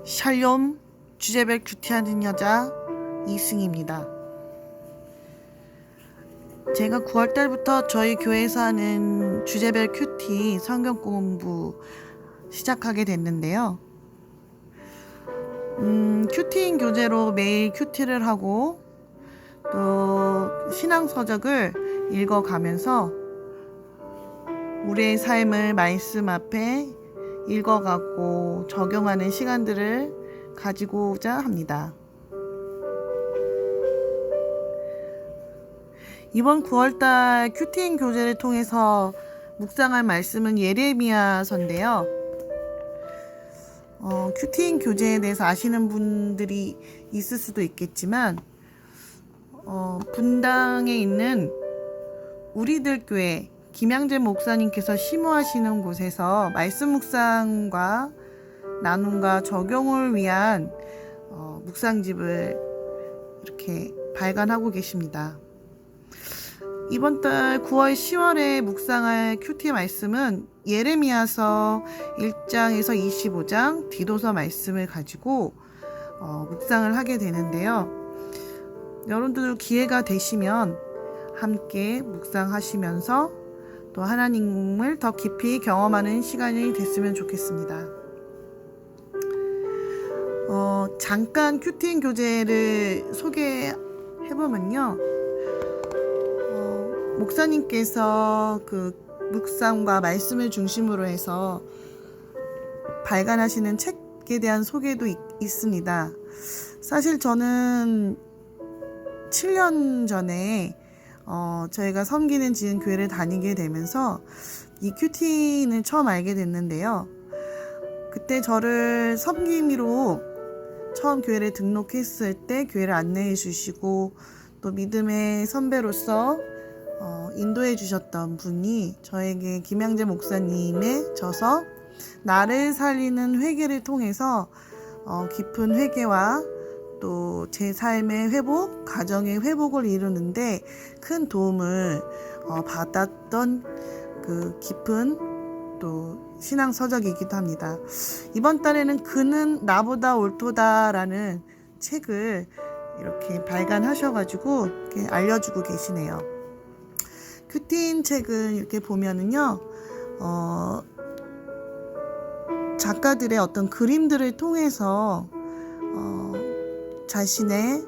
샬롬, 주제별 큐티하는 여자 이승입니다. 제가 9월달부터 저희 교회에서 하는 주제별 큐티 성경 공부 시작하게 됐는데요. 큐티인 교재로 매일 큐티를 하고 또 신앙서적을 읽어가면서 우리의 삶을 말씀 앞에 읽어가고 적용하는 시간들을 가지고자 합니다. 이번 9월달 큐티인 교재를 통해서 묵상할 말씀은 예레미야서인데요. 큐티인 교재에 대해서 아시는 분들이 있을 수도 있겠지만 분당에 있는 우리들 교회 김양재 목사님께서 심호하시는 곳에서 말씀 묵상과 나눔과 적용을 위한 묵상집을 이렇게 발간하고 계십니다. 이번 달 9월 10월에 묵상할 큐티 말씀은 예레미야서 1장에서 25장 디도서 말씀을 가지고 묵상을 하게 되는데요. 여러분들 기회가 되시면 함께 묵상하시면서 또 하나님을 더 깊이 경험하는 시간이 됐으면 좋겠습니다. 잠깐 큐티인 교재를 소개해보면요. 목사님께서 그 묵상과 말씀을 중심으로 해서 발간하시는 책에 대한 소개도 있습니다. 사실 저는 7년 전에 저희가 섬기는 지은 교회를 다니게 되면서 이 큐티인을 처음 알게 됐는데요. 그때 저를 섬김이로 처음 교회를 등록했을 때 교회를 안내해 주시고 또 믿음의 선배로서 인도해 주셨던 분이 저에게 김양재 목사님의 저서 나를 살리는 회개를 통해서 깊은 회개와 또 제 삶의 회복, 가정의 회복을 이루는데 큰 도움을 받았던 그 깊은 또 신앙 서적이기도 합니다. 이번 달에는 그는 나보다 옳도다라는 책을 이렇게 발간하셔가지고 이렇게 알려주고 계시네요. 큐티인 책은 이렇게 보면은요, 작가들의 어떤 그림들을 통해서 자신의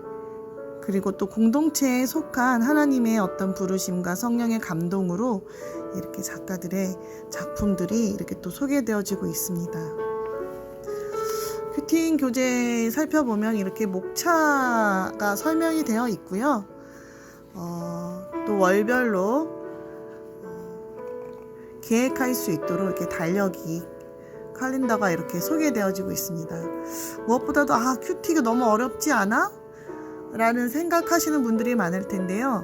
그리고 또 공동체에 속한 하나님의 어떤 부르심과 성령의 감동으로 이렇게 작가들의 작품들이 이렇게 또 소개되어지고 있습니다. 큐티인 교재 살펴보면 이렇게 목차가 설명이 되어 있고요. 또 월별로 계획할 수 있도록 이렇게 달력이 칼린더가 이렇게 소개되어지고 있습니다. 무엇보다도 큐티가 너무 어렵지 않아? 라는 생각하시는 분들이 많을 텐데요.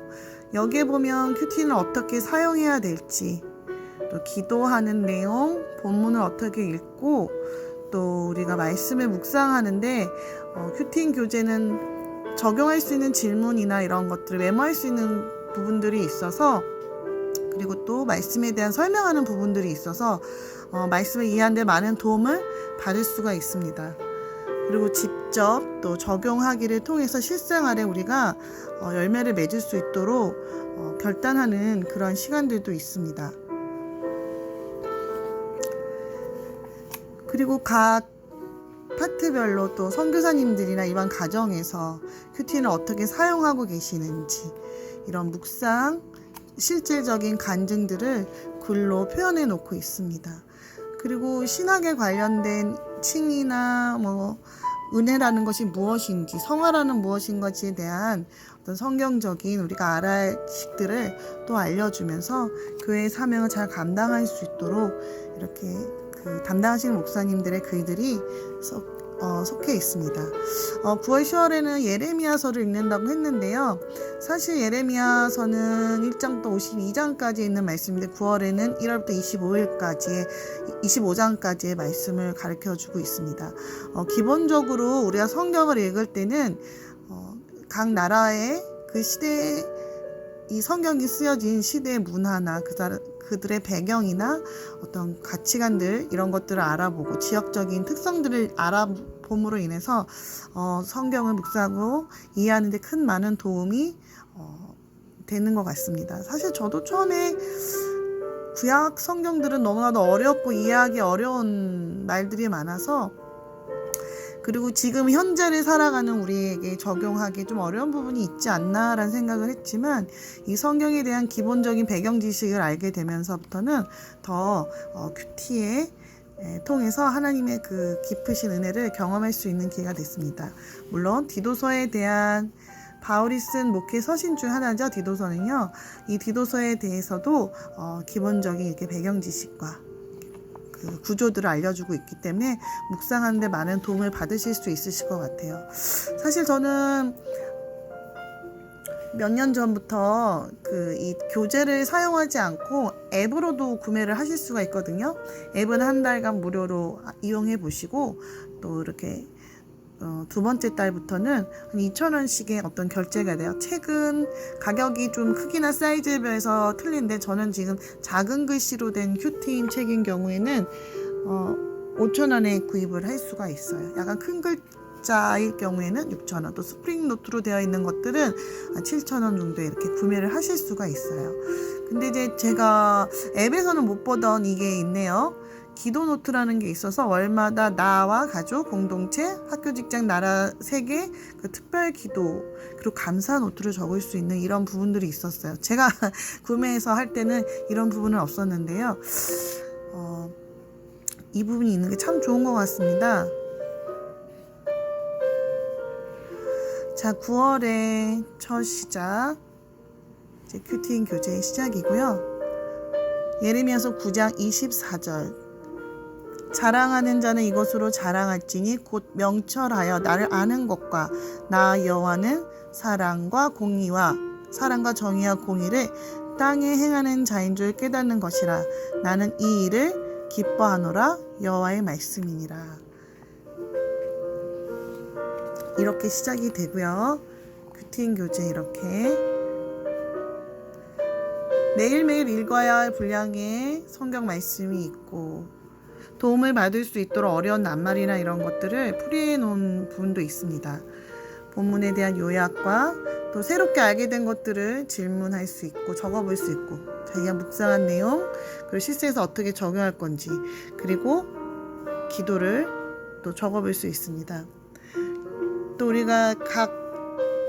여기에 보면 큐티는 어떻게 사용해야 될지, 또 기도하는 내용, 본문을 어떻게 읽고, 또 우리가 말씀을 묵상하는데 큐티인 교재는 적용할 수 있는 질문이나 이런 것들을 메모할 수 있는 부분들이 있어서, 그리고 또 말씀에 대한 설명하는 부분들이 있어서 말씀을 이해하는 데 많은 도움을 받을 수가 있습니다. 그리고 직접 또 적용하기를 통해서 실생활에 우리가 열매를 맺을 수 있도록 결단하는 그런 시간들도 있습니다. 그리고 각 파트별로 또 선교사님들이나 일반 가정에서 큐티는 어떻게 사용하고 계시는지 이런 묵상, 실질적인 간증들을 글로 표현해 놓고 있습니다. 그리고 신학에 관련된 칭의나 은혜라는 것이 무엇인지, 성화라는 무엇인지에 대한 어떤 성경적인 우리가 알아야 할 식들을 또 알려주면서 교회의 사명을 잘 감당할 수 있도록 이렇게 그 담당하시는 목사님들의 글들이 속해 있습니다. 9월 10월에는 예레미야서를 읽는다고 했는데요. 사실 예레미야서는 1장부터 52장까지 있는 말씀인데 9월에는 1월부터 25장까지의 말씀을 가르쳐주고 있습니다. 기본적으로 우리가 성경을 읽을 때는 각 나라의 그 시대에 이 성경이 쓰여진 시대의 문화나 그들의 배경이나 어떤 가치관들 이런 것들을 알아보고 지역적인 특성들을 알아보고 봄으로 인해서 성경을 묵상하고 이해하는 데 큰 많은 도움이 되는 것 같습니다. 사실 저도 처음에 구약 성경들은 너무나도 어렵고 이해하기 어려운 말들이 많아서, 그리고 지금 현재를 살아가는 우리에게 적용하기 좀 어려운 부분이 있지 않나라는 생각을 했지만, 이 성경에 대한 기본적인 배경 지식을 알게 되면서부터는 더 큐티에 통해서 하나님의 그 깊으신 은혜를 경험할 수 있는 기회가 됐습니다. 물론 디도서에 대한 바울이 쓴 목회 서신 중 하나죠. 디도서는요. 이 디도서에 대해서도 기본적인 이렇게 배경 지식과 그 구조들을 알려주고 있기 때문에 묵상하는 데 많은 도움을 받으실 수 있으실 것 같아요. 사실 저는 몇 년 전부터 이 교재를 사용하지 않고 앱으로도 구매를 하실 수가 있거든요. 앱은 한 달간 무료로 이용해 보시고, 또 이렇게 두 번째 달부터는 한 2,000원씩의 어떤 결제가 돼요. 책은 가격이 좀 크기나 사이즈에 비해서 틀린데, 저는 지금 작은 글씨로 된 큐티인 책인 경우에는 5,000원에 구입을 할 수가 있어요. 약간 큰 글자일 경우에는 6,000원, 또 스프링 노트로 되어 있는 것들은 7,000원 정도에 이렇게 구매를 하실 수가 있어요. 근데 이제 제가 앱에서는 못 보던 이게 있네요. 기도 노트라는 게 있어서 월마다 나와 가족, 공동체, 학교, 직장, 나라, 세계, 그 특별 기도, 그리고 감사 노트를 적을 수 있는 이런 부분들이 있었어요. 제가 구매해서 할 때는 이런 부분은 없었는데요. 이 부분이 있는 게 참 좋은 것 같습니다. 자, 9월의 첫 시작, 이제 큐티인 교재의 시작이고요. 예레미야서 9장 24절. 자랑하는 자는 이것으로 자랑할지니 곧 명철하여 나를 아는 것과 나 여호와는 사랑과 정의와 공의를 땅에 행하는 자인 줄 깨닫는 것이라. 나는 이 일을 기뻐하노라. 여호와의 말씀이니라. 이렇게 시작이 되고요. 큐티인 교재 이렇게 매일매일 읽어야 할 분량의 성경 말씀이 있고, 도움을 받을 수 있도록 어려운 낱말이나 이런 것들을 풀이해 놓은 부분도 있습니다. 본문에 대한 요약과 또 새롭게 알게 된 것들을 질문할 수 있고 적어볼 수 있고, 자기가 묵상한 내용, 그리고 실생에서 어떻게 적용할 건지, 그리고 기도를 또 적어볼 수 있습니다. 또 우리가 각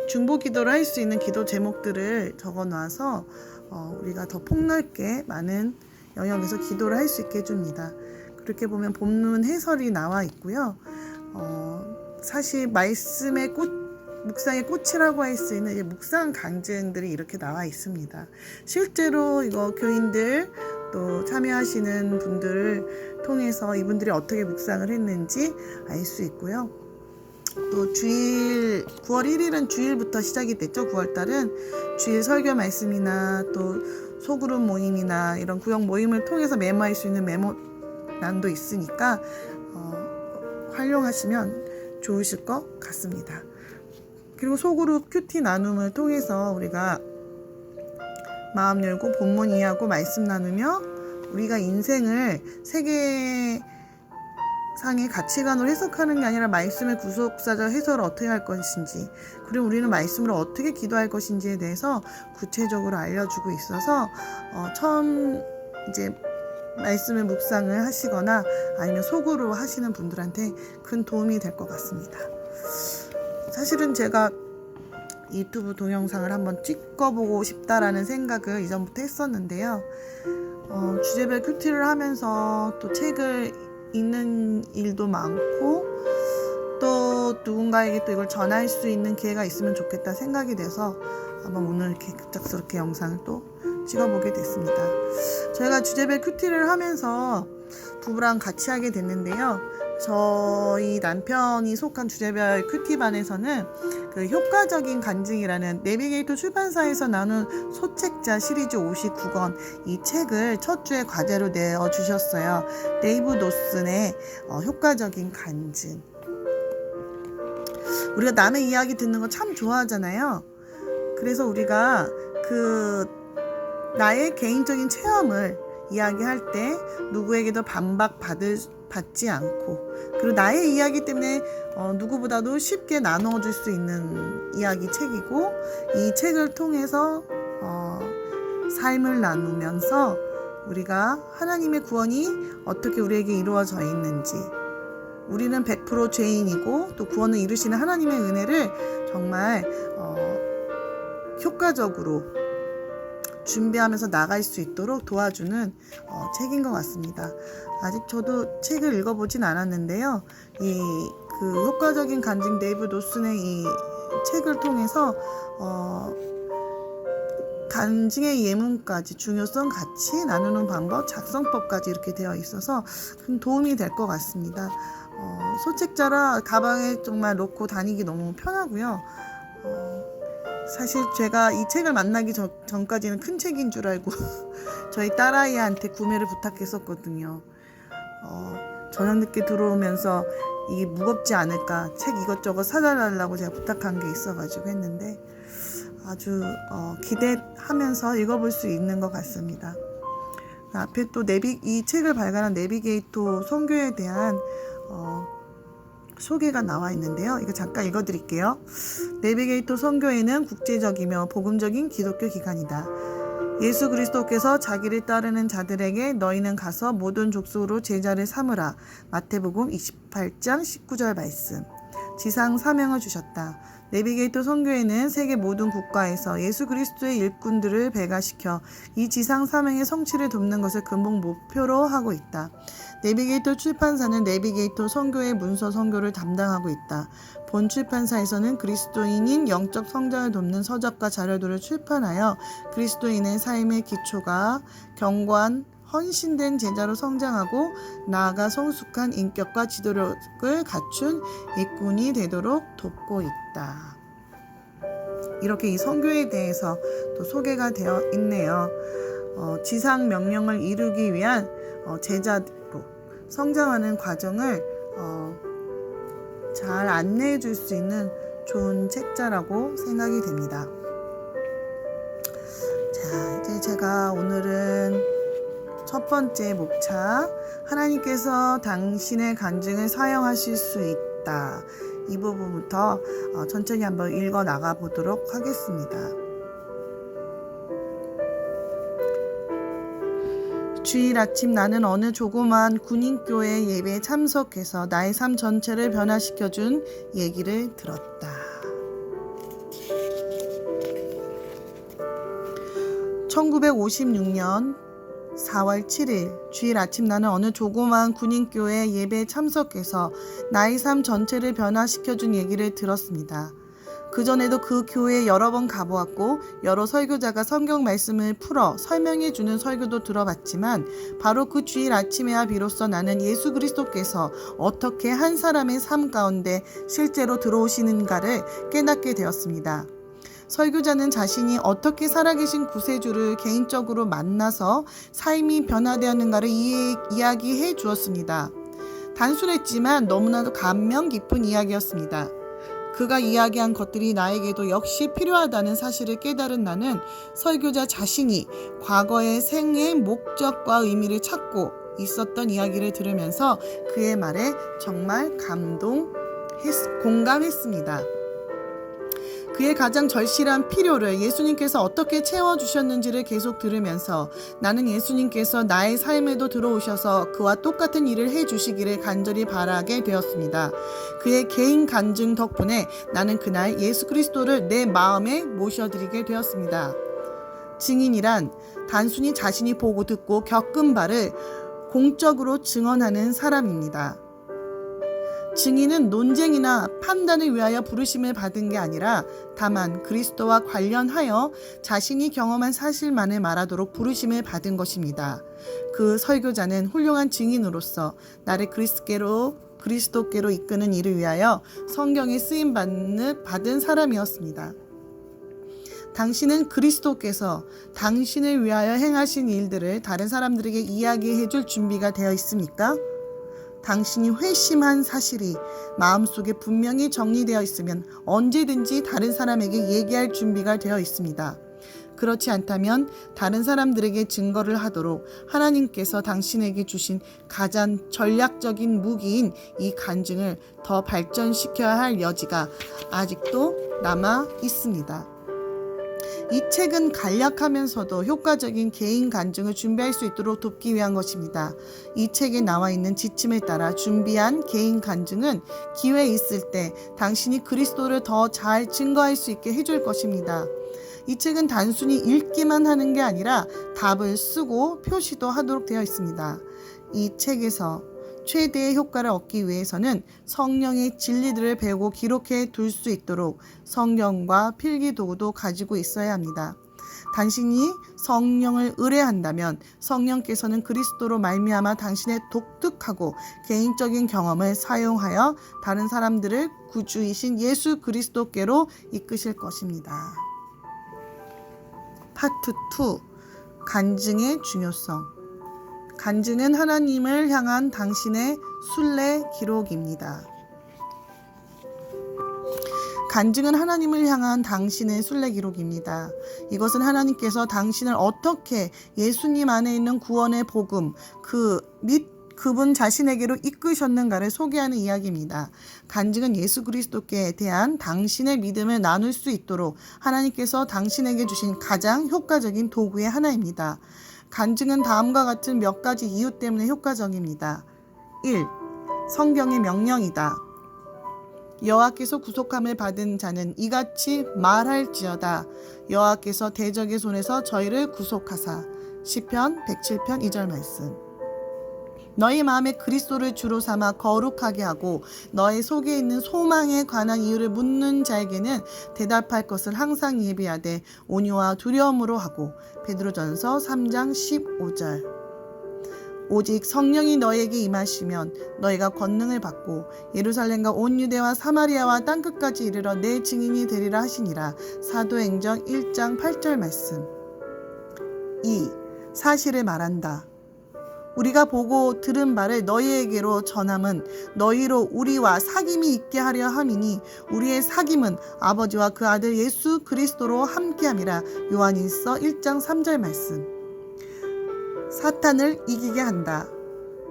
중보 기도를 할 수 있는 기도 제목들을 적어 놔서 우리가 더 폭넓게 많은 영역에서 기도를 할 수 있게 해줍니다. 그렇게 보면 본문 해설이 나와 있고요. 사실 말씀의 묵상의 꽃이라고 할 수 있는 묵상 강증들이 이렇게 나와 있습니다. 실제로 이거 교인들 또 참여하시는 분들을 통해서 이분들이 어떻게 묵상을 했는지 알 수 있고요. 또 주일 9월 1일은 주일부터 시작이 됐죠. 9월달은 주일 설교 말씀이나 또 소그룹 모임이나 이런 구역 모임을 통해서 메모할 수 있는 메모란도 있으니까 활용하시면 좋으실 것 같습니다. 그리고 소그룹 큐티 나눔을 통해서 우리가 마음 열고 본문 이해하고 말씀 나누며 우리가 인생을 세계상의 가치관으로 해석하는 게 아니라 말씀의 구속사적 해석을 어떻게 할 것인지, 그리고 우리는 말씀으로 어떻게 기도할 것인지에 대해서 구체적으로 알려주고 있어서 처음 이제 말씀의 묵상을 하시거나 아니면 속으로 하시는 분들한테 큰 도움이 될 것 같습니다. 사실은 제가 유튜브 동영상을 한번 찍어보고 싶다라는 생각을 이전부터 했었는데요. 주제별 큐티를 하면서 또 책을 읽는 일도 많고, 또 누군가에게 또 이걸 전할 수 있는 기회가 있으면 좋겠다 생각이 돼서 한번 오늘 이렇게 급작스럽게 영상을 또 찍어보게 됐습니다. 저희가 주제별 큐티를 하면서 부부랑 같이 하게 됐는데요. 저희 남편이 속한 주제별 큐티반에서는 그 효과적인 간증이라는 내비게이터 출판사에서 나눈 소책자 시리즈 59권 이 책을 첫 주에 과제로 내어주셨어요. 데이브 노슨의 효과적인 간증. 우리가 남의 이야기 듣는 거 참 좋아하잖아요. 그래서 우리가 나의 개인적인 체험을 이야기할 때 누구에게도 받지 않고, 그리고 나의 이야기 때문에 누구보다도 쉽게 나눠줄 수 있는 이야기 책이고, 이 책을 통해서 삶을 나누면서 우리가 하나님의 구원이 어떻게 우리에게 이루어져 있는지, 우리는 100% 죄인이고 또 구원을 이루시는 하나님의 은혜를 정말 효과적으로 준비하면서 나갈 수 있도록 도와주는 책인 것 같습니다. 아직 저도 책을 읽어보진 않았는데요. 그 효과적인 간증 데이브 노슨의 이 책을 통해서 간증의 예문까지 중요성, 가치, 나누는 방법, 작성법까지 이렇게 되어 있어서 큰 도움이 될 것 같습니다. 소책자라 가방에 정말 놓고 다니기 너무 편하고요. 사실 제가 이 책을 만나기 전까지는 큰 책인 줄 알고 저희 딸아이한테 구매를 부탁했었거든요. 저녁 늦게 들어오면서 이게 무겁지 않을까, 책 이것저것 사달라고 제가 부탁한 게 있어가지고 했는데 아주 기대하면서 읽어볼 수 있는 것 같습니다. 앞에 또 이 책을 발간한 내비게이터 선교에 대한 소개가 나와 있는데요. 이거 잠깐 읽어드릴게요. 내비게이터 선교회는 국제적이며 복음적인 기독교 기관이다. 예수 그리스도께서 자기를 따르는 자들에게 너희는 가서 모든 족속으로 제자를 삼으라. 마태복음 28장 19절 말씀. 지상 사명을 주셨다. 내비게이터 선교회는 세계 모든 국가에서 예수 그리스도의 일꾼들을 배가시켜 이 지상 사명의 성취를 돕는 것을 근본 목표로 하고 있다. 내비게이터 출판사는 내비게이터 선교회 문서 선교를 담당하고 있다. 본 출판사에서는 그리스도인인 영적 성장을 돕는 서적과 자료들을 출판하여 그리스도인의 삶의 기초가 견고한 헌신된 제자로 성장하고 나아가 성숙한 인격과 지도력을 갖춘 일꾼이 되도록 돕고 있다. 이렇게 이 선교에 대해서 또 소개가 되어 있네요. 지상 명령을 이루기 위한 제자로 성장하는 과정을 잘 안내해 줄 수 있는 좋은 책자라고 생각이 됩니다. 자, 이제 제가 오늘은 첫 번째 목차, 하나님께서 당신의 간증을 사용하실 수 있다. 이 부분부터 천천히 한번 읽어 나가 보도록 하겠습니다. 주일 아침 나는 어느 조그만 군인교회 예배에 참석해서 나의 삶 전체를 변화시켜준 얘기를 들었다. 1956년 4월 7일 주일 아침 나는 어느 조그만 군인교회 예배에 참석해서 나의 삶 전체를 변화시켜준 얘기를 들었습니다. 그전에도 그 교회에 여러 번 가보았고 여러 설교자가 성경 말씀을 풀어 설명해주는 설교도 들어봤지만 바로 그 주일 아침에야 비로소 나는 예수 그리스도께서 어떻게 한 사람의 삶 가운데 실제로 들어오시는가를 깨닫게 되었습니다. 설교자는 자신이 어떻게 살아계신 구세주를 개인적으로 만나서 삶이 변화되었는가를 이야기해 주었습니다. 단순했지만 너무나도 감명 깊은 이야기였습니다. 그가 이야기한 것들이 나에게도 역시 필요하다는 사실을 깨달은 나는 설교자 자신이 과거의 생애의 목적과 의미를 찾고 있었던 이야기를 들으면서 그의 말에 정말 공감했습니다. 그의 가장 절실한 필요를 예수님께서 어떻게 채워주셨는지를 계속 들으면서 나는 예수님께서 나의 삶에도 들어오셔서 그와 똑같은 일을 해주시기를 간절히 바라게 되었습니다. 그의 개인 간증 덕분에 나는 그날 예수 그리스도를 내 마음에 모셔드리게 되었습니다. 증인이란 단순히 자신이 보고 듣고 겪은 바를 공적으로 증언하는 사람입니다. 증인은 논쟁이나 판단을 위하여 부르심을 받은 게 아니라 다만 그리스도와 관련하여 자신이 경험한 사실만을 말하도록 부르심을 받은 것입니다. 그 설교자는 훌륭한 증인으로서 나를 그리스도께로 이끄는 일을 위하여 성경에 쓰임 받은 사람이었습니다. 당신은 그리스도께서 당신을 위하여 행하신 일들을 다른 사람들에게 이야기해 줄 준비가 되어 있습니까? 당신이 회심한 사실이 마음속에 분명히 정리되어 있으면 언제든지 다른 사람에게 얘기할 준비가 되어 있습니다. 그렇지 않다면 다른 사람들에게 증거를 하도록 하나님께서 당신에게 주신 가장 전략적인 무기인 이 간증을 더 발전시켜야 할 여지가 아직도 남아 있습니다. 이 책은 간략하면서도 효과적인 개인 간증을 준비할 수 있도록 돕기 위한 것입니다. 이 책에 나와 있는 지침에 따라 준비한 개인 간증은 기회 있을 때 당신이 그리스도를 더 잘 증거할 수 있게 해줄 것입니다. 이 책은 단순히 읽기만 하는 게 아니라 답을 쓰고 표시도 하도록 되어 있습니다. 이 책에서 최대의 효과를 얻기 위해서는 성령의 진리들을 배우고 기록해 둘 수 있도록 성경과 필기 도구도 가지고 있어야 합니다. 당신이 성령을 의뢰한다면 성령께서는 그리스도로 말미암아 당신의 독특하고 개인적인 경험을 사용하여 다른 사람들을 구주이신 예수 그리스도께로 이끄실 것입니다. 파트 2. 간증의 중요성. 간증은 하나님을 향한 당신의 순례 기록입니다. 간증은 하나님을 향한 당신의 순례 기록입니다. 이것은 하나님께서 당신을 어떻게 예수님 안에 있는 구원의 복음, 그분 자신에게로 이끄셨는가를 소개하는 이야기입니다. 간증은 예수 그리스도께 대한 당신의 믿음을 나눌 수 있도록 하나님께서 당신에게 주신 가장 효과적인 도구의 하나입니다. 간증은 다음과 같은 몇 가지 이유 때문에 효과적입니다. 1. 성경의 명령이다. 여호와께서 구속함을 받은 자는 이같이 말할지어다. 여호와께서 대적의 손에서 저희를 구속하사. 시편 107편 2절 말씀. 너희 마음에 그리스도를 주로 삼아 거룩하게 하고 너의 속에 있는 소망에 관한 이유를 묻는 자에게는 대답할 것을 항상 예비하되 온유와 두려움으로 하고. 베드로전서 3장 15절. 오직 성령이 너에게 임하시면 너희가 권능을 받고 예루살렘과 온 유대와 사마리아와 땅끝까지 이르러 내 증인이 되리라 하시니라. 사도행전 1장 8절 말씀. 2. 사실을 말한다. 우리가 보고 들은 바를 너희에게로 전함은 너희로 우리와 사귐이 있게 하려 함이니 우리의 사귐은 아버지와 그 아들 예수 그리스도로 함께함이라. 요한일서 1장 3절 말씀. 사탄을 이기게 한다.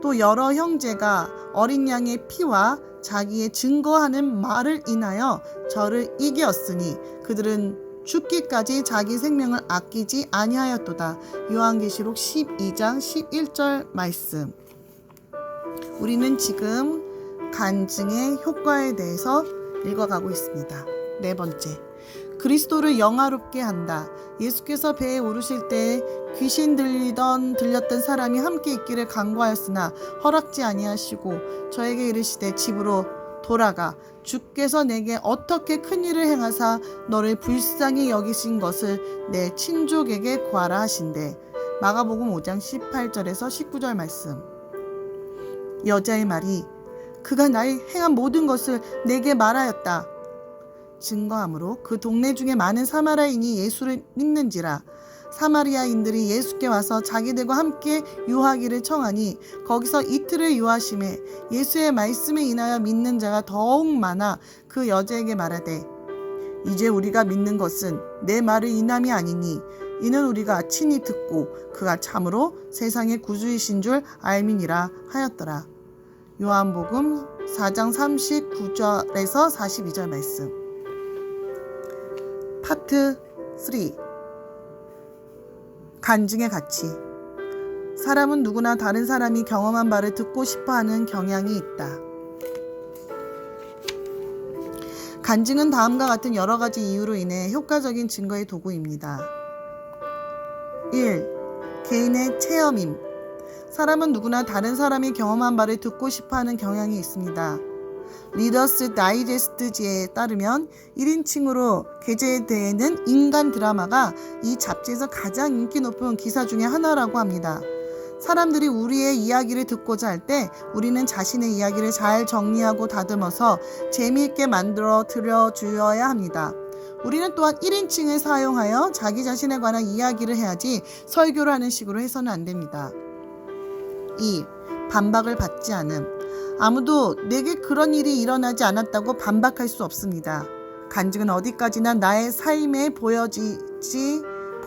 또 여러 형제가 어린 양의 피와 자기의 증거하는 말을 인하여 저를 이기었으니 그들은 죽기까지 자기 생명을 아끼지 아니하였도다. 요한계시록 12장 11절 말씀. 우리는 지금 간증의 효과에 대해서 읽어가고 있습니다. 네 번째, 그리스도를 영화롭게 한다. 예수께서 배에 오르실 때 귀신 들렸던 사람이 함께 있기를 간구하였으나 허락지 아니하시고 저에게 이르시되 집으로 돌아가 주께서 내게 어떻게 큰 일을 행하사 너를 불쌍히 여기신 것을 내 친족에게 구하라 하신대. 마가복음 5장 18절에서 19절 말씀. 여자의 말이 그가 나의 행한 모든 것을 내게 말하였다. 증거함으로 그 동네 중에 많은 사마리아인이 예수를 믿는지라. 사마리아인들이 예수께 와서 자기들과 함께 유하기를 청하니 거기서 이틀을 유하심에 예수의 말씀에 인하여 믿는 자가 더욱 많아 그 여자에게 말하되 이제 우리가 믿는 것은 내 말을 인함이 아니니 이는 우리가 친히 듣고 그가 참으로 세상의 구주이신 줄 알미니라 하였더라. 요한복음 4장 39절에서 42절 말씀. 파트 3. 간증의 가치. 사람은 누구나 다른 사람이 경험한 바를 듣고 싶어하는 경향이 있다. 간증은 다음과 같은 여러 가지 이유로 인해 효과적인 증거의 도구입니다. 1. 개인의 체험임. 사람은 누구나 다른 사람이 경험한 바를 듣고 싶어하는 경향이 있습니다. 리더스 다이제스트지에 따르면 1인칭으로 게재되는 인간 드라마가 이 잡지에서 가장 인기 높은 기사 중에 하나라고 합니다. 사람들이 우리의 이야기를 듣고자 할 때 우리는 자신의 이야기를 잘 정리하고 다듬어서 재미있게 만들어 들려주어야 합니다. 우리는 또한 1인칭을 사용하여 자기 자신에 관한 이야기를 해야지 설교를 하는 식으로 해서는 안 됩니다. 2. 반박을 받지 않음. 아무도 내게 그런 일이 일어나지 않았다고 반박할 수 없습니다. 간증은 어디까지나 나의 삶에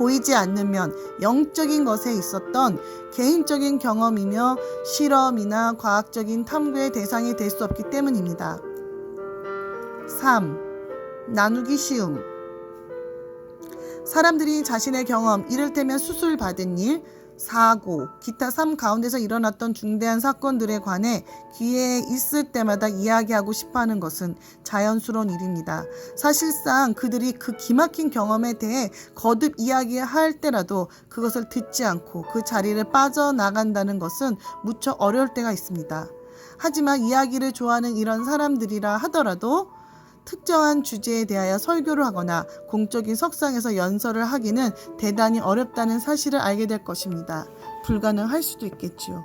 보이지 않는 면, 영적인 것에 있었던 개인적인 경험이며 실험이나 과학적인 탐구의 대상이 될 수 없기 때문입니다. 3. 나누기 쉬움. 사람들이 자신의 경험, 이를테면 수술 받은 일, 사고, 기타 삶 가운데서 일어났던 중대한 사건들에 관해 기회 있을 때마다 이야기하고 싶어하는 것은 자연스러운 일입니다. 사실상 그들이 그 기막힌 경험에 대해 거듭 이야기할 때라도 그것을 듣지 않고 그 자리를 빠져나간다는 것은 무척 어려울 때가 있습니다. 하지만 이야기를 좋아하는 이런 사람들이라 하더라도 특정한 주제에 대하여 설교를 하거나 공적인 석상에서 연설을 하기는 대단히 어렵다는 사실을 알게 될 것입니다. 불가능할 수도 있겠지요.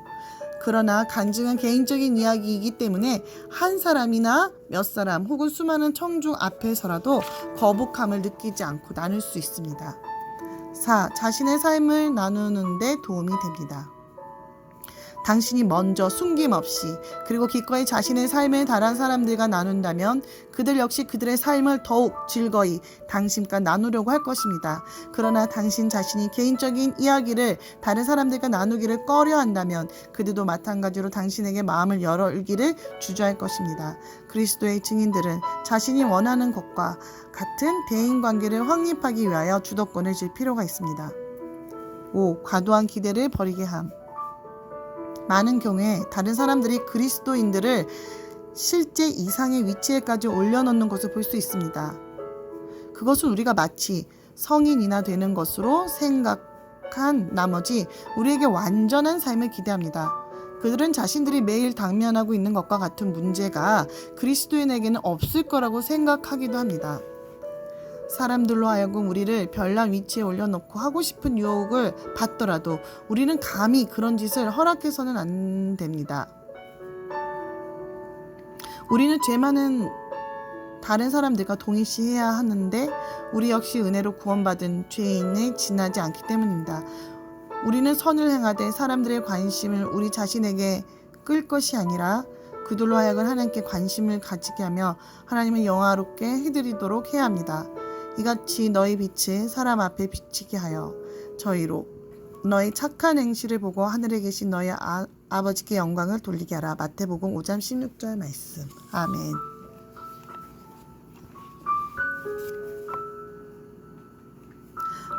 그러나 간증은 개인적인 이야기이기 때문에 한 사람이나 몇 사람 혹은 수많은 청중 앞에서라도 거북함을 느끼지 않고 나눌 수 있습니다. 4. 자신의 삶을 나누는 데 도움이 됩니다. 당신이 먼저 숨김없이 그리고 기꺼이 자신의 삶을 다른 사람들과 나눈다면 그들 역시 그들의 삶을 더욱 즐거이 당신과 나누려고 할 것입니다. 그러나 당신 자신이 개인적인 이야기를 다른 사람들과 나누기를 꺼려한다면 그들도 마찬가지로 당신에게 마음을 열기를 주저할 것입니다. 그리스도의 증인들은 자신이 원하는 것과 같은 대인관계를 확립하기 위하여 주도권을 질 필요가 있습니다. 5. 과도한 기대를 버리게 함. 많은 경우에 다른 사람들이 그리스도인들을 실제 이상의 위치에까지 올려놓는 것을 볼 수 있습니다. 그것은 우리가 마치 성인이나 되는 것으로 생각한 나머지 우리에게 완전한 삶을 기대합니다. 그들은 자신들이 매일 당면하고 있는 것과 같은 문제가 그리스도인에게는 없을 거라고 생각하기도 합니다. 사람들로 하여금 우리를 별난 위치에 올려놓고 하고 싶은 유혹을 받더라도 우리는 감히 그런 짓을 허락해서는 안 됩니다. 우리는 죄 많은 다른 사람들과 동일시해야 하는데 우리 역시 은혜로 구원받은 죄인에 지나지 않기 때문입니다. 우리는 선을 행하되 사람들의 관심을 우리 자신에게 끌 것이 아니라 그들로 하여금 하나님께 관심을 가지게 하며 하나님을 영화롭게 해드리도록 해야 합니다. 이같이 너희 빛을 사람 앞에 비치게 하여 저희로 너희 착한 행실을 보고 하늘에 계신 너희 아버지께 영광을 돌리게 하라. 마태복음 5장 16절 말씀. 아멘.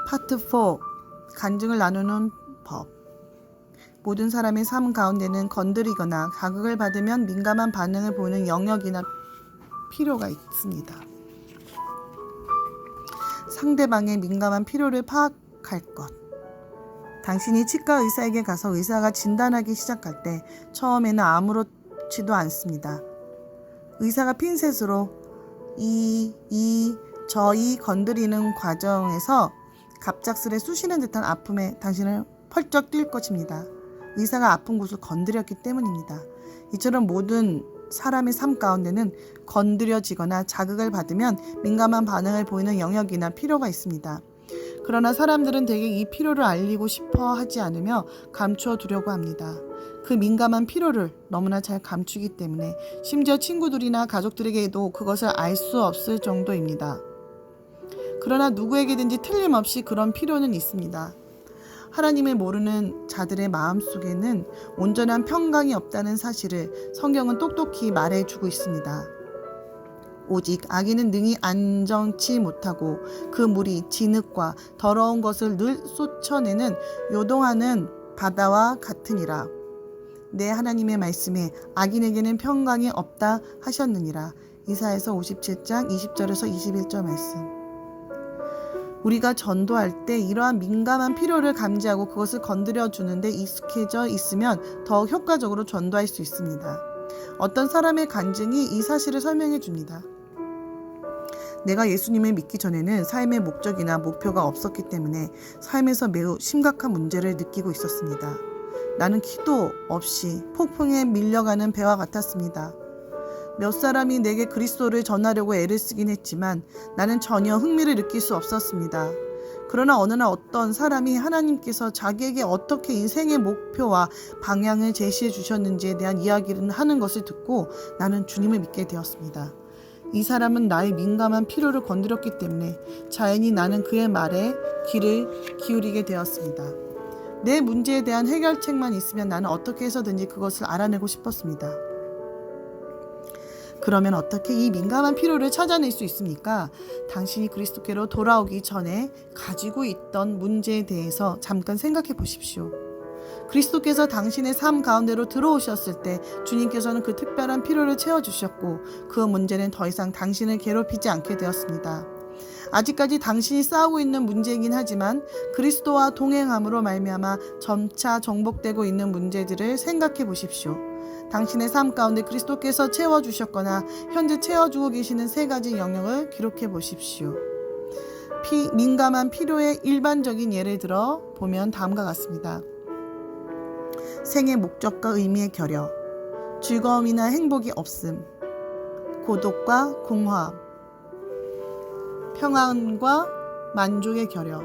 파트 4. 간증을 나누는 법. 모든 사람의 삶 가운데는 건드리거나 자극을 받으면 민감한 반응을 보이는 영역이나 필요가 있습니다. 상대방의 민감한 필요를 파악할 것. 당신이 치과 의사에게 가서 의사가 진단하기 시작할 때 처음에는 아무렇지도 않습니다. 의사가 핀셋으로 저희 건드리는 과정에서 갑작스레 쑤시는 듯한 아픔에 당신을 펄쩍 뛸 것입니다. 의사가 아픈 곳을 건드렸기 때문입니다. 이처럼 모든 사람의 삶 가운데는 건드려지거나 자극을 받으면 민감한 반응을 보이는 영역이나 필요가 있습니다. 그러나 사람들은 대개 이 필요를 알리고 싶어 하지 않으며 감추어 두려고 합니다. 그 민감한 필요를 너무나 잘 감추기 때문에 심지어 친구들이나 가족들에게도 그것을 알 수 없을 정도입니다. 그러나 누구에게든지 틀림없이 그런 필요는 있습니다. 하나님을 모르는 자들의 마음속에는 온전한 평강이 없다는 사실을 성경은 똑똑히 말해주고 있습니다. 오직 악인은 능히 안정치 못하고 그 물이 진흙과 더러운 것을 늘 쏟쳐내는 요동하는 바다와 같으니라. 내 하나님의 말씀에 악인에게는 평강이 없다 하셨느니라. 이사야서 57장 20절에서 21절 말씀. 우리가 전도할 때 이러한 민감한 필요를 감지하고 그것을 건드려 주는데 익숙해져 있으면 더욱 효과적으로 전도할 수 있습니다. 어떤 사람의 간증이 이 사실을 설명해 줍니다. 내가 예수님을 믿기 전에는 삶의 목적이나 목표가 없었기 때문에 삶에서 매우 심각한 문제를 느끼고 있었습니다. 나는 기도 없이 폭풍에 밀려가는 배와 같았습니다. 몇 사람이 내게 그리스도를 전하려고 애를 쓰긴 했지만 나는 전혀 흥미를 느낄 수 없었습니다. 그러나 어느 날 어떤 사람이 하나님께서 자기에게 어떻게 인생의 목표와 방향을 제시해 주셨는지에 대한 이야기를 하는 것을 듣고 나는 주님을 믿게 되었습니다. 이 사람은 나의 민감한 필요를 건드렸기 때문에 자연히 나는 그의 말에 귀를 기울이게 되었습니다. 내 문제에 대한 해결책만 있으면 나는 어떻게 해서든지 그것을 알아내고 싶었습니다. 그러면 어떻게 이 민감한 필요를 찾아낼 수 있습니까? 당신이 그리스도께로 돌아오기 전에 가지고 있던 문제에 대해서 잠깐 생각해 보십시오. 그리스도께서 당신의 삶 가운데로 들어오셨을 때 주님께서는 그 특별한 필요를 채워주셨고 그 문제는 더 이상 당신을 괴롭히지 않게 되었습니다. 아직까지 당신이 싸우고 있는 문제이긴 하지만 그리스도와 동행함으로 말미암아 점차 정복되고 있는 문제들을 생각해 보십시오. 당신의 삶 가운데 그리스도께서 채워주셨거나 현재 채워주고 계시는 3가지 영역을 기록해 보십시오. 민감한 필요의 일반적인 예를 들어 보면 다음과 같습니다. 생의 목적과 의미의 결여, 즐거움이나 행복이 없음, 고독과 공허함, 평안과 만족의 결여,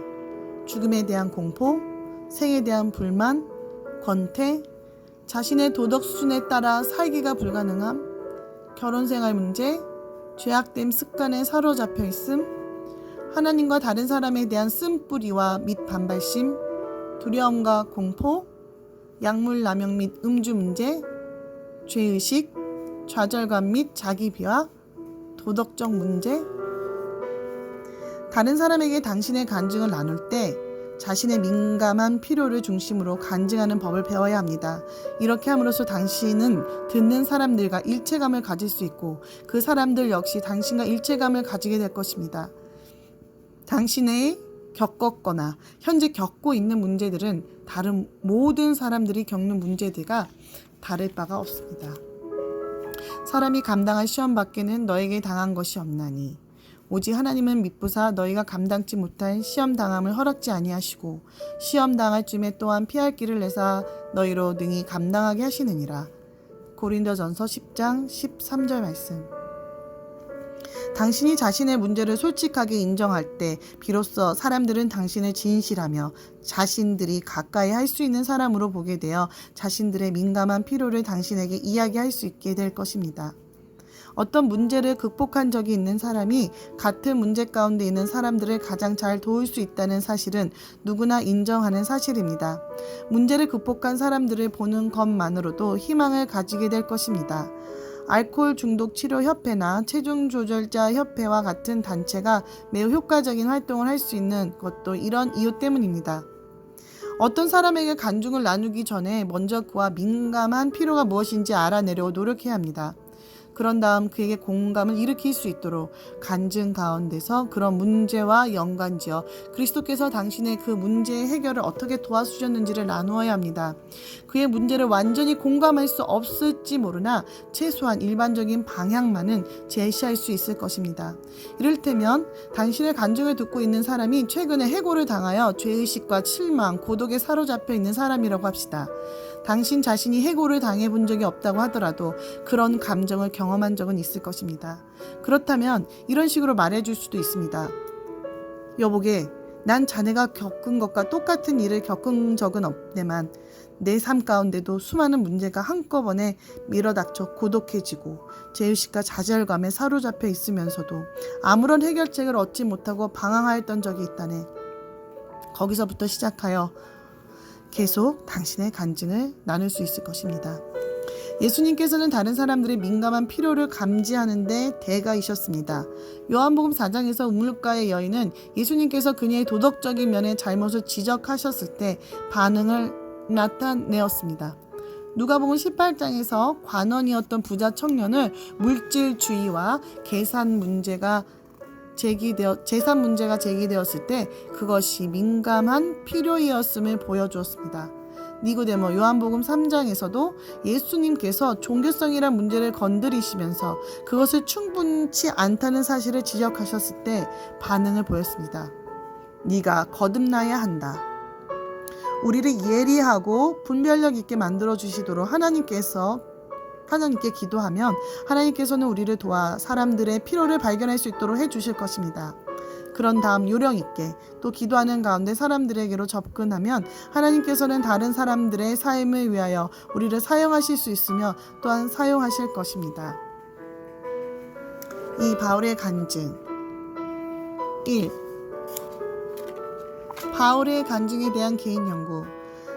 죽음에 대한 공포, 생에 대한 불만, 권태, 자신의 도덕 수준에 따라 살기가 불가능함, 결혼생활 문제, 죄악됨 습관에 사로잡혀 있음, 하나님과 다른 사람에 대한 쓴뿌리와 및 반발심, 두려움과 공포, 약물 남용 및 음주 문제, 죄의식, 좌절감 및 자기 비하, 도덕적 문제. 다른 사람에게 당신의 간증을 나눌 때 자신의 민감한 필요를 중심으로 간증하는 법을 배워야 합니다. 이렇게 함으로써 당신은 듣는 사람들과 일체감을 가질 수 있고 그 사람들 역시 당신과 일체감을 가지게 될 것입니다. 당신의 겪었거나 현재 겪고 있는 문제들은 다른 모든 사람들이 겪는 문제들과 다를 바가 없습니다. 사람이 감당할 시험 밖에는 너에게 당한 것이 없나니 오직 하나님은 미쁘사 너희가 감당치 못할 시험 당함을 허락지 아니하시고 시험 당할 쯤에 또한 피할 길을 내사 너희로 능히 감당하게 하시느니라. 고린도전서 10장 13절 말씀. 당신이 자신의 문제를 솔직하게 인정할 때 비로소 사람들은 당신을 진실하며 자신들이 가까이 할 수 있는 사람으로 보게 되어 자신들의 민감한 필요를 당신에게 이야기할 수 있게 될 것입니다. 어떤 문제를 극복한 적이 있는 사람이 같은 문제 가운데 있는 사람들을 가장 잘 도울 수 있다는 사실은 누구나 인정하는 사실입니다. 문제를 극복한 사람들을 보는 것만으로도 희망을 가지게 될 것입니다. 알코올 중독 치료 협회나 체중 조절자 협회와 같은 단체가 매우 효과적인 활동을 할 수 있는 것도 이런 이유 때문입니다. 어떤 사람에게 간증을 나누기 전에 먼저 그와 민감한 필요가 무엇인지 알아내려고 노력해야 합니다. 그런 다음 그에게 공감을 일으킬 수 있도록 간증 가운데서 그런 문제와 연관지어 그리스도께서 당신의 그 문제의 해결을 어떻게 도와주셨는지를 나누어야 합니다. 그의 문제를 완전히 공감할 수 없을지 모르나 최소한 일반적인 방향만은 제시할 수 있을 것입니다. 이를테면 당신의 간증을 듣고 있는 사람이 최근에 해고를 당하여 죄의식과 실망, 고독에 사로잡혀 있는 사람이라고 합시다. 당신 자신이 해고를 당해본 적이 없다고 하더라도 그런 감정을 경험한 적은 있을 것입니다. 그렇다면 이런 식으로 말해줄 수도 있습니다. 여보게, 난 자네가 겪은 것과 똑같은 일을 겪은 적은 없네만 내 삶 가운데도 수많은 문제가 한꺼번에 밀어닥쳐 고독해지고 죄의식과 좌절감에 사로잡혀 있으면서도 아무런 해결책을 얻지 못하고 방황하였던 적이 있다네. 거기서부터 시작하여 계속 당신의 간증을 나눌 수 있을 것입니다. 예수님께서는 다른 사람들의 민감한 필요를 감지하는 데 대가이셨습니다. 요한복음 4장에서 우물가의 여인은 예수님께서 그녀의 도덕적인 면의 잘못을 지적하셨을 때 반응을 나타내었습니다. 누가복음 18장에서 관원이었던 부자 청년을 물질주의와 재산 문제가 제기되었을 때 그것이 민감한 필요이었음을 보여주었습니다. 니고데모 요한복음 3장에서도 예수님께서 종교성이란 문제를 건드리시면서 그것을 충분치 않다는 사실을 지적하셨을 때 반응을 보였습니다. 네가 거듭나야 한다. 우리를 예리하고 분별력 있게 만들어 주시도록 하나님께 기도하면 하나님께서는 우리를 도와 사람들의 필요를 발견할 수 있도록 해주실 것입니다. 그런 다음 요령 있게 또 기도하는 가운데 사람들에게로 접근하면 하나님께서는 다른 사람들의 삶을 위하여 우리를 사용하실 수 있으며 또한 사용하실 것입니다. 이 바울의 간증 1. 바울의 간증에 대한 개인 연구.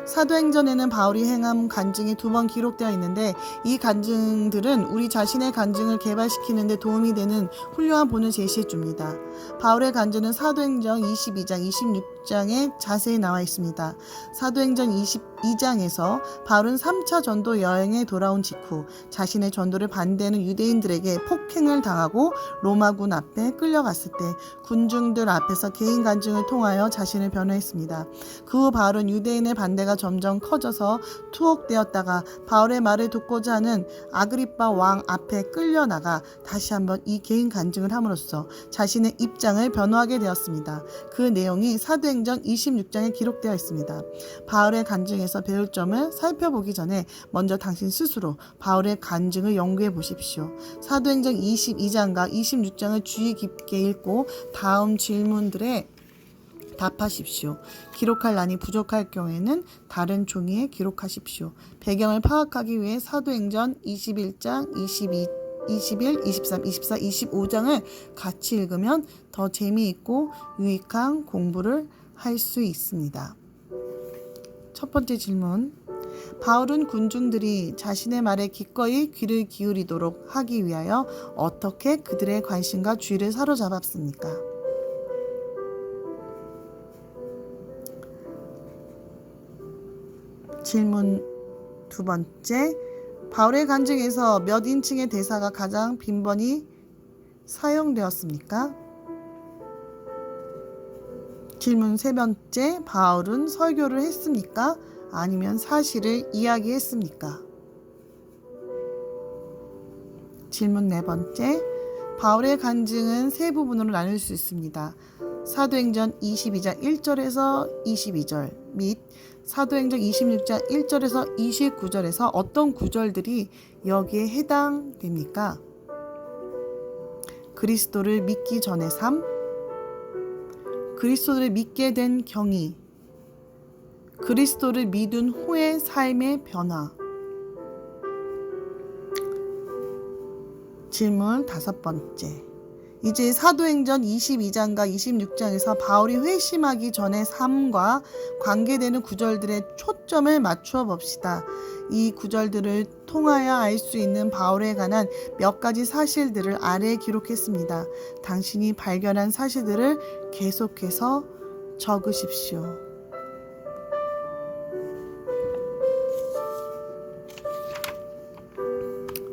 사도행전에는 바울이 행한 간증이 2번 기록되어 있는데 이 간증들은 우리 자신의 간증을 개발시키는 데 도움이 되는 훌륭한 본을 제시해 줍니다. 바울의 간증은 사도행전 22장, 26장에 자세히 나와 있습니다. 사도행전 22장에서 바울은 3차 전도 여행에 돌아온 직후 자신의 전도를 반대하는 유대인들에게 폭행을 당하고 로마군 앞에 끌려갔을 때 군중들 앞에서 개인 간증을 통하여 자신을 변호했습니다. 그 후 바울은 유대인의 반대가 점점 커져서 투옥되었다가 바울의 말을 듣고자 하는 아그리빠 왕 앞에 끌려나가 다시 한번 이 개인 간증을 함으로써 자신의 입장을 변호하게 되었습니다. 그 내용이 사도행전 26장에 기록되어 있습니다. 바울의 간증에서 배울 점을 살펴보기 전에 먼저 당신 스스로 바울의 간증을 연구해 보십시오. 사도행전 22장과 26장을 주의 깊게 읽고 다음 질문들에 답하십시오. 기록할 난이 부족할 경우에는 다른 종이에 기록하십시오. 배경을 파악하기 위해 사도행전 21장, 22, 21, 23, 24, 25장을 같이 읽으면 더 재미있고 유익한 공부를 할 수 있습니다. 첫 번째 질문. 바울은 군중들이 자신의 말에 기꺼이 귀를 기울이도록 하기 위하여 어떻게 그들의 관심과 주의를 사로잡았습니까? 질문 두 번째. 바울의 간증에서 몇 인칭의 대사가 가장 빈번히 사용되었습니까? 질문 세 번째. 바울은 설교를 했습니까? 아니면 사실을 이야기했습니까? 질문 네 번째. 바울의 간증은 세 부분으로 나눌 수 있습니다. 사도행전 22장 1절에서 22절 및 사도행전 26장 1절에서 29절에서 어떤 구절들이 여기에 해당됩니까? 그리스도를 믿기 전의 삶, 그리스도를 믿게 된 경위, 그리스도를 믿은 후의 삶의 변화. 질문 다섯 번째. 이제 사도행전 22장과 26장에서 바울이 회심하기 전의 삶과 관계되는 구절들의 초점을 맞추어 봅시다. 이 구절들을 통하여 알 수 있는 바울에 관한 몇 가지 사실들을 아래에 기록했습니다. 당신이 발견한 사실들을 계속해서 적으십시오.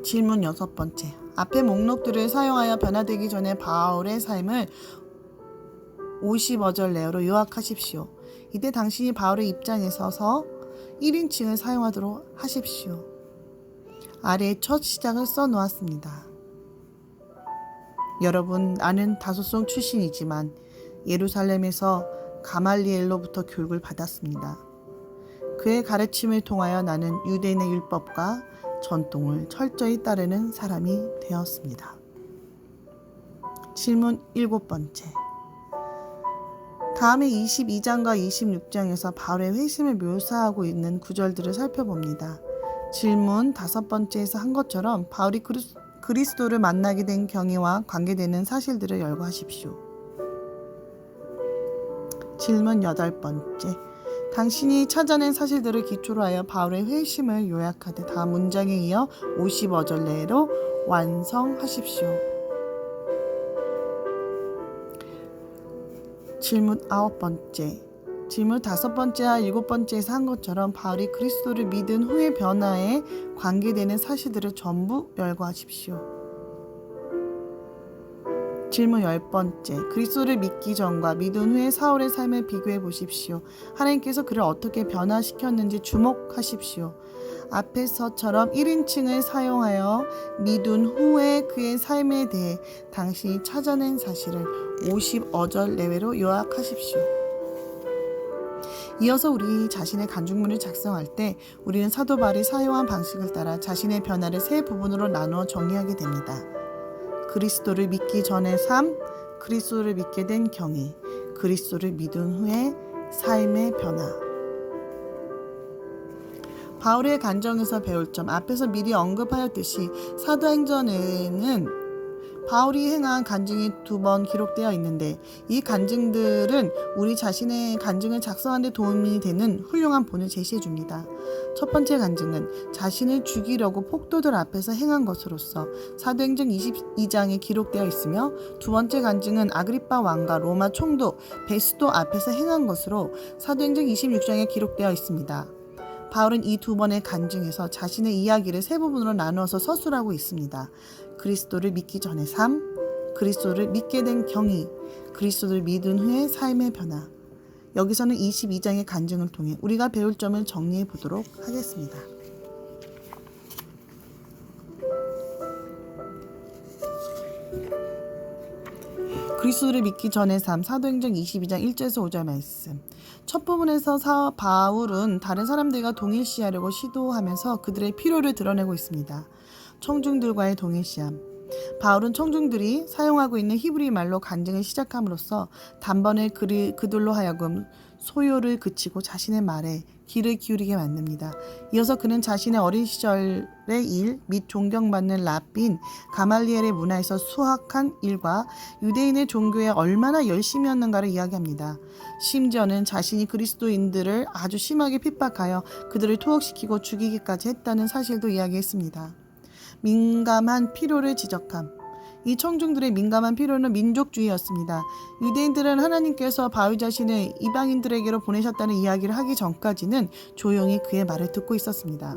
질문 여섯 번째. 앞의 목록들을 사용하여 변화되기 전에 바울의 삶을 50어절 내로 요약하십시오. 이때 당신이 바울의 입장에 서서 1인칭을 사용하도록 하십시오. 아래에 첫 시작을 써놓았습니다. 여러분, 나는 다소송 출신이지만 예루살렘에서 가말리엘로부터 교육을 받았습니다. 그의 가르침을 통하여 나는 유대인의 율법과 전통을 철저히 따르는 사람이 되었습니다. 질문 일곱 번째. 다음에 22장과 26장에서 바울의 회심을 묘사하고 있는 구절들을 살펴봅니다. 질문 다섯 번째에서 한 것처럼 바울이 그리스도를 만나게 된 경위와 관계되는 사실들을 열거하십시오. 질문 여덟 번째. 당신이 찾아낸 사실들을 기초로 하여 바울의 회심을 요약하되 다음 문장에 이어 50어절 내로 완성하십시오. 질문 아홉 번째. 질문 다섯 번째와 일곱 번째에서 한 것처럼 바울이 그리스도를 믿은 후의 변화에 관계되는 사실들을 전부 열거하십시오. 질문 10번째. 그리스도를 믿기 전과 믿은 후의 사울의 삶을 비교해 보십시오. 하나님께서 그를 어떻게 변화시켰는지 주목하십시오. 앞에서처럼 1인칭을 사용하여 믿은 후의 그의 삶에 대해 당신이 찾아낸 사실을 50어절 내외로 요약하십시오. 이어서 우리 자신의 간증문을 작성할 때 우리는 사도 바울이 사용한 방식을 따라 자신의 변화를 세 부분으로 나누어 정리하게 됩니다. 그리스도를 믿기 전의 삶, 그리스도를 믿게 된 경위, 그리스도를 믿은 후의 삶의 변화. 바울의 간증에서 배울 점. 앞에서 미리 언급하였듯이 사도행전에는 바울이 행한 간증이 2번 기록되어 있는데 이 간증들은 우리 자신의 간증을 작성하는 데 도움이 되는 훌륭한 본을 제시해 줍니다. 첫 번째 간증은 자신을 죽이려고 폭도들 앞에서 행한 것으로서 사도행전 22장에 기록되어 있으며, 두 번째 간증은 아그리빠 왕과 로마 총독 베스도 앞에서 행한 것으로 사도행전 26장에 기록되어 있습니다. 바울은 이 2번의 간증에서 자신의 이야기를 3부분으로 나누어서 서술하고 있습니다. 그리스도를 믿기 전의 삶, 그리스도를 믿게 된 경위, 그리스도를 믿은 후의 삶의 변화. 여기서는 22장의 간증을 통해 우리가 배울 점을 정리해 보도록 하겠습니다. 그리스도를 믿기 전의 삶, 사도행전 22장 1절에서 5절 말씀. 첫 부분에서 바울은 다른 사람들과 동일시하려고 시도하면서 그들의 필요를 드러내고 있습니다. 청중들과의 동일시함. 바울은 청중들이 사용하고 있는 히브리 말로 간증을 시작함으로써 단번에 그들로 하여금 소요를 그치고 자신의 말에 귀를 기울이게 만듭니다. 이어서 그는 자신의 어린 시절의 일 및 존경받는 랍빈 가말리엘의 문화에서 수학한 일과 유대인의 종교에 얼마나 열심이었는가를 이야기합니다. 심지어는 자신이 그리스도인들을 아주 심하게 핍박하여 그들을 투옥시키고 죽이기까지 했다는 사실도 이야기했습니다. 민감한 필요를 지적함. 이 청중들의 민감한 필요는 민족주의였습니다. 유대인들은 하나님께서 바울 자신을 이방인들에게로 보내셨다는 이야기를 하기 전까지는 조용히 그의 말을 듣고 있었습니다.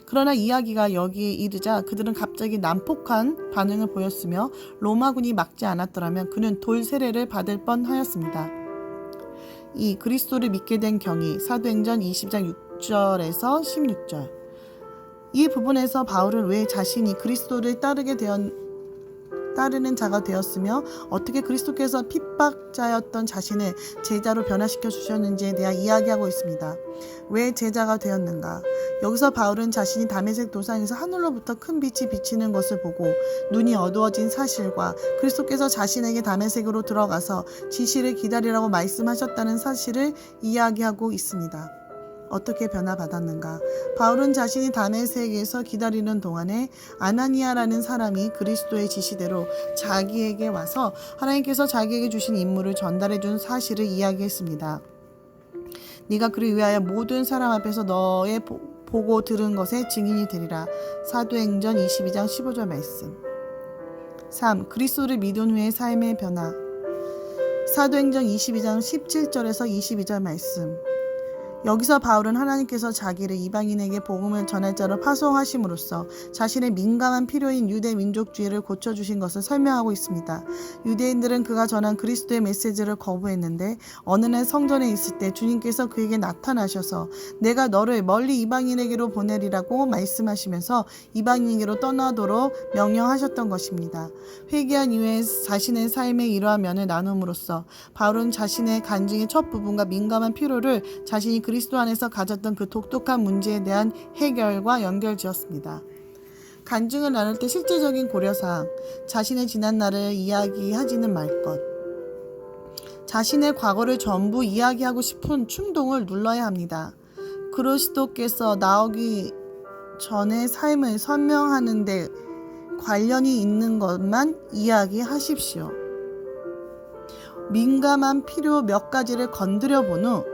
그러나 이야기가 여기에 이르자 그들은 갑자기 난폭한 반응을 보였으며 로마군이 막지 않았더라면 그는 돌 세례를 받을 뻔하였습니다. 이 그리스도를 믿게 된 경위, 사도행전 20장 6절에서 16절. 이 부분에서 바울은 왜 자신이 그리스도를 따르는 자가 되었으며 어떻게 그리스도께서 핍박자였던 자신을 제자로 변화시켜 주셨는지에 대해 이야기하고 있습니다. 왜 제자가 되었는가? 여기서 바울은 자신이 다메섹 도상에서 하늘로부터 큰 빛이 비치는 것을 보고 눈이 어두워진 사실과 그리스도께서 자신에게 다메섹으로 들어가서 지시를 기다리라고 말씀하셨다는 사실을 이야기하고 있습니다. 어떻게 변화받았는가? 바울은 자신이 다메섹에서 기다리는 동안에 아나니아라는 사람이 그리스도의 지시대로 자기에게 와서 하나님께서 자기에게 주신 임무를 전달해 준 사실을 이야기했습니다. 네가 그를 위하여 모든 사람 앞에서 너의 보고 들은 것의 증인이 되리라. 사도행전 22장 15절 말씀. 3. 그리스도를 믿은 후의 삶의 변화. 사도행전 22장 17절에서 22절 말씀. 여기서 바울은 하나님께서 자기를 이방인에게 복음을 전할 자로 파송하심으로써 자신의 민감한 필요인 유대 민족주의를 고쳐주신 것을 설명하고 있습니다. 유대인들은 그가 전한 그리스도의 메시지를 거부했는데 어느 날 성전에 있을 때 주님께서 그에게 나타나셔서 내가 너를 멀리 이방인에게로 보내리라고 말씀하시면서 이방인에게로 떠나도록 명령하셨던 것입니다. 회개한 이후에 자신의 삶의 이러한 면을 나눔으로써 바울은 자신의 간증의 첫 부분과 민감한 필요를 자신이 그리스도 안에서 가졌던 그 독특한 문제에 대한 해결과 연결지었습니다. 간증을 나눌 때 실제적인 고려사항, 자신의 지난 날을 이야기하지는 말 것, 자신의 과거를 전부 이야기하고 싶은 충동을 눌러야 합니다. 그리스도께서 나오기 전의 삶을 설명하는 데 관련이 있는 것만 이야기하십시오. 민감한 필요 몇 가지를 건드려 본 후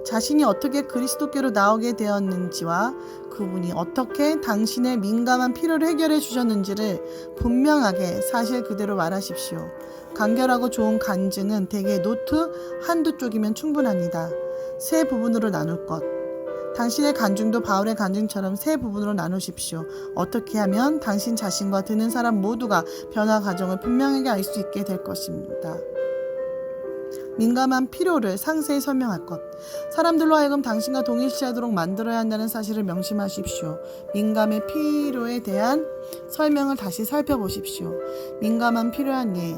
자신이 어떻게 그리스도께로 나오게 되었는지와 그분이 어떻게 당신의 민감한 필요를 해결해 주셨는지를 분명하게 사실 그대로 말하십시오. 간결하고 좋은 간증은 대개 노트 한두 쪽이면 충분합니다. 세 부분으로 나눌 것. 당신의 간증도 바울의 간증처럼 세 부분으로 나누십시오. 어떻게 하면 당신 자신과 듣는 사람 모두가 변화 과정을 분명하게 알 수 있게 될 것입니다. 민감한 필요를 상세히 설명할 것. 사람들로 하여금 당신과 동일시하도록 만들어야 한다는 사실을 명심하십시오. 민감의 필요에 대한 설명을 다시 살펴보십시오. 민감한 필요한 예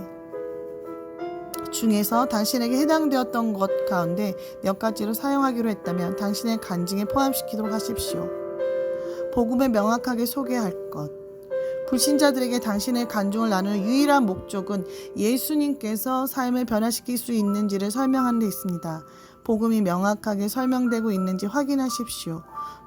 중에서 당신에게 해당되었던 것 가운데 몇 가지로 사용하기로 했다면 당신의 간증에 포함시키도록 하십시오. 복음을 명확하게 소개할 것. 불신자들에게 당신의 간증을 나누는 유일한 목적은 예수님께서 삶을 변화시킬 수 있는지를 설명하는 데 있습니다. 복음이 명확하게 설명되고 있는지 확인하십시오.